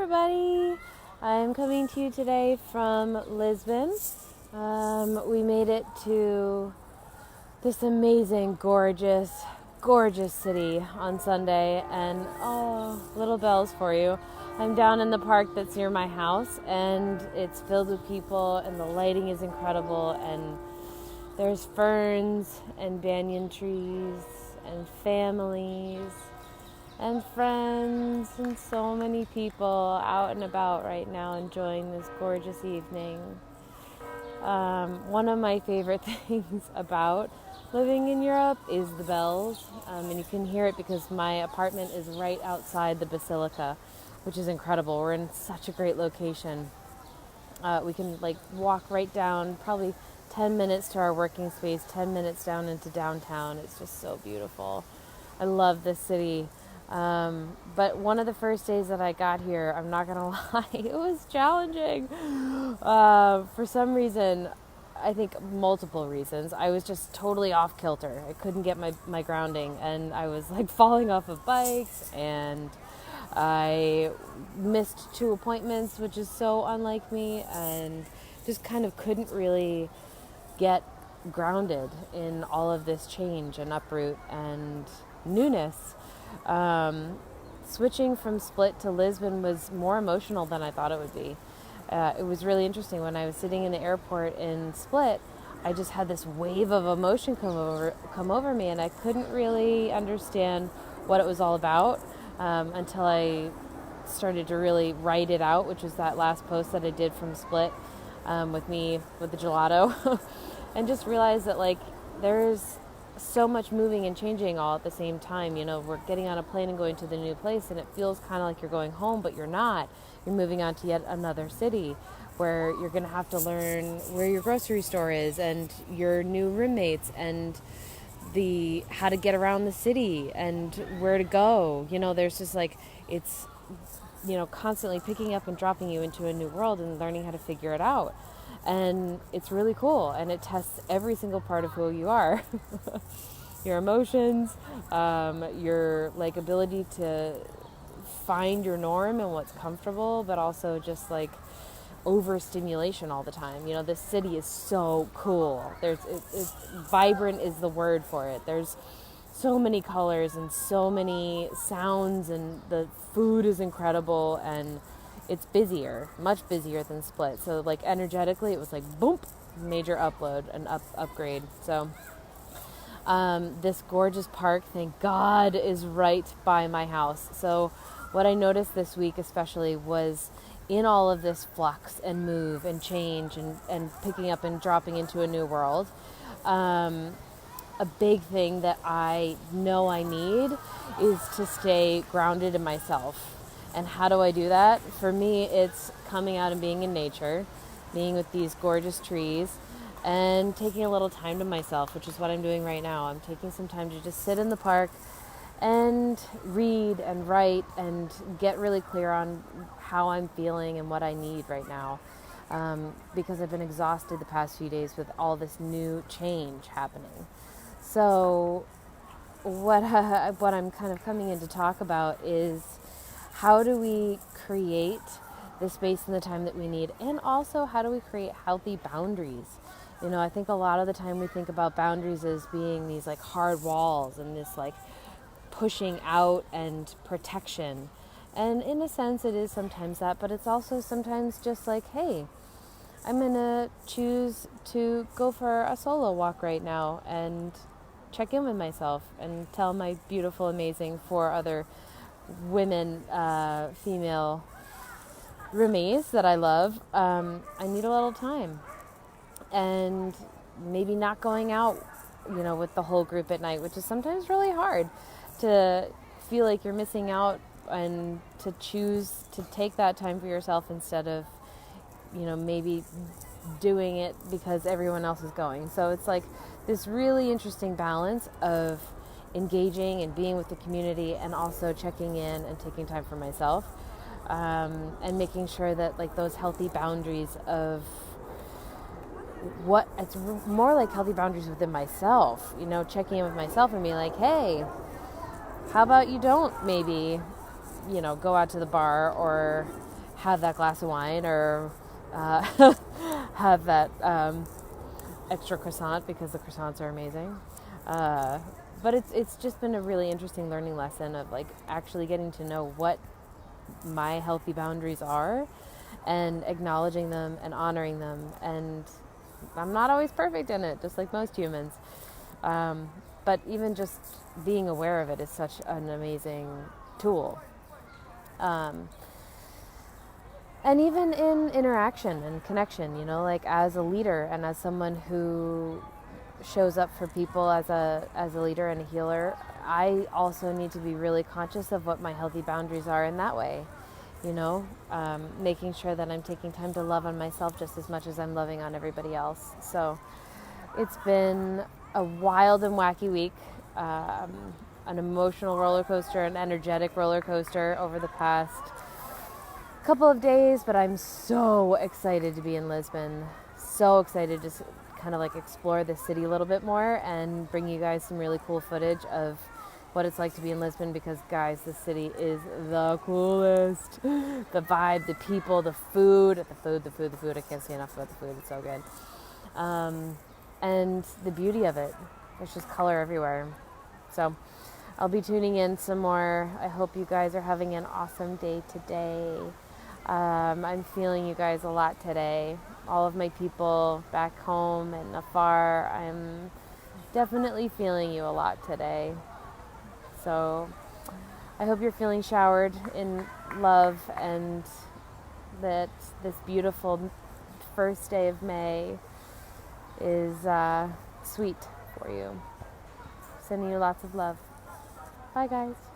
everybody. I'm coming to you today from Lisbon. We made it to this amazing, gorgeous city on Sunday, and little bells for you. I'm down in the park that's near my house, and it's filled with people, and the lighting is incredible, and there's ferns and banyan trees and families and friends and so many people out and about right now enjoying this gorgeous evening. One of my favorite things about living in Europe is the bells, and you can hear it because my apartment is right outside the basilica, which is incredible. We're in such a great location. We can walk right down, probably 10 minutes to our working space, 10 minutes down into downtown. It's just so beautiful. I love this city. But one of the first days that I got here, I'm not gonna lie, it was challenging. For some reason, I think multiple reasons, I was just totally off kilter. I couldn't get my grounding, and I was falling off of bikes, and I missed 2 appointments, which is so unlike me, and just kind of couldn't really get grounded in all of this change and uproot and newness. Switching from Split to Lisbon was more emotional than I thought it would be. It was really interesting. When I was sitting in the airport in Split, I just had this wave of emotion come over me, and I couldn't really understand what it was all about until I started to really write it out, which was that last post that I did from Split with the gelato, and just realized that there's so much moving and changing all at the same time. We're getting on a plane and going to the new place, and it feels kind of like you're going home, but you're not. You're moving on to yet another city where you're going to have to learn where your grocery store is and your new roommates and how to get around the city and where to go. There's just it's constantly picking up and dropping you into a new world and learning how to figure it out. And it's really cool, and it tests every single part of who you are. Your emotions, your ability to find your norm and what's comfortable, but also just overstimulation all the time. This city is so cool. It's vibrant is the word for it. There's so many colors and so many sounds, and the food is incredible, and it's busier, much busier than Split. So energetically, it was boom, major upload and upgrade. So this gorgeous park, thank God, is right by my house. So what I noticed this week especially was, in all of this flux and move and change and picking up and dropping into a new world, a big thing that I know I need is to stay grounded in myself. And how do I do that? For me, it's coming out and being in nature, being with these gorgeous trees, and taking a little time to myself, which is what I'm doing right now. I'm taking some time to just sit in the park and read and write and get really clear on how I'm feeling and what I need right now, because I've been exhausted the past few days with all this new change happening. So what I'm kind of coming in to talk about is, how do we create the space and the time that we need? And also, how do we create healthy boundaries? I think a lot of the time we think about boundaries as being these hard walls and this pushing out and protection. And in a sense, it is sometimes that, but it's also sometimes just hey, I'm going to choose to go for a solo walk right now and check in with myself and tell my beautiful, amazing 4 other women, female roommates that I love, I need a little time, and maybe not going out, with the whole group at night, which is sometimes really hard to feel like you're missing out, and to choose to take that time for yourself instead of, maybe doing it because everyone else is going. So it's this really interesting balance of engaging and being with the community, and also checking in and taking time for myself, and making sure that those healthy boundaries of what it's more like healthy boundaries within myself, checking in with myself and being hey, how about you don't maybe, go out to the bar or have that glass of wine or uh, have that extra croissant because the croissants are amazing. But it's just been a really interesting learning lesson of like actually getting to know what my healthy boundaries are and acknowledging them and honoring them. And I'm not always perfect in it, just like most humans. But even just being aware of it is such an amazing tool. And even in interaction and connection, like as a leader and as someone who shows up for people as a leader and a healer, I also need to be really conscious of what my healthy boundaries are in that way. Making sure that I'm taking time to love on myself just as much as I'm loving on everybody else. So it's been a wild and wacky week, an emotional roller coaster, an energetic roller coaster over the past couple of days, but I'm so excited to be in Lisbon. So excited to kind of like explore the city a little bit more and bring you guys some really cool footage of what it's like to be in Lisbon, because guys, the city is the coolest. The vibe, the people, the food. I can't say enough about the food. It's so good. And the beauty of it. There's just color everywhere. So I'll be tuning in some more. I hope you guys are having an awesome day today. I'm feeling you guys a lot today. All of my people back home and afar, I'm definitely feeling you a lot today. So I hope you're feeling showered in love and that this beautiful first day of May is sweet for you. Sending you lots of love. Bye, guys.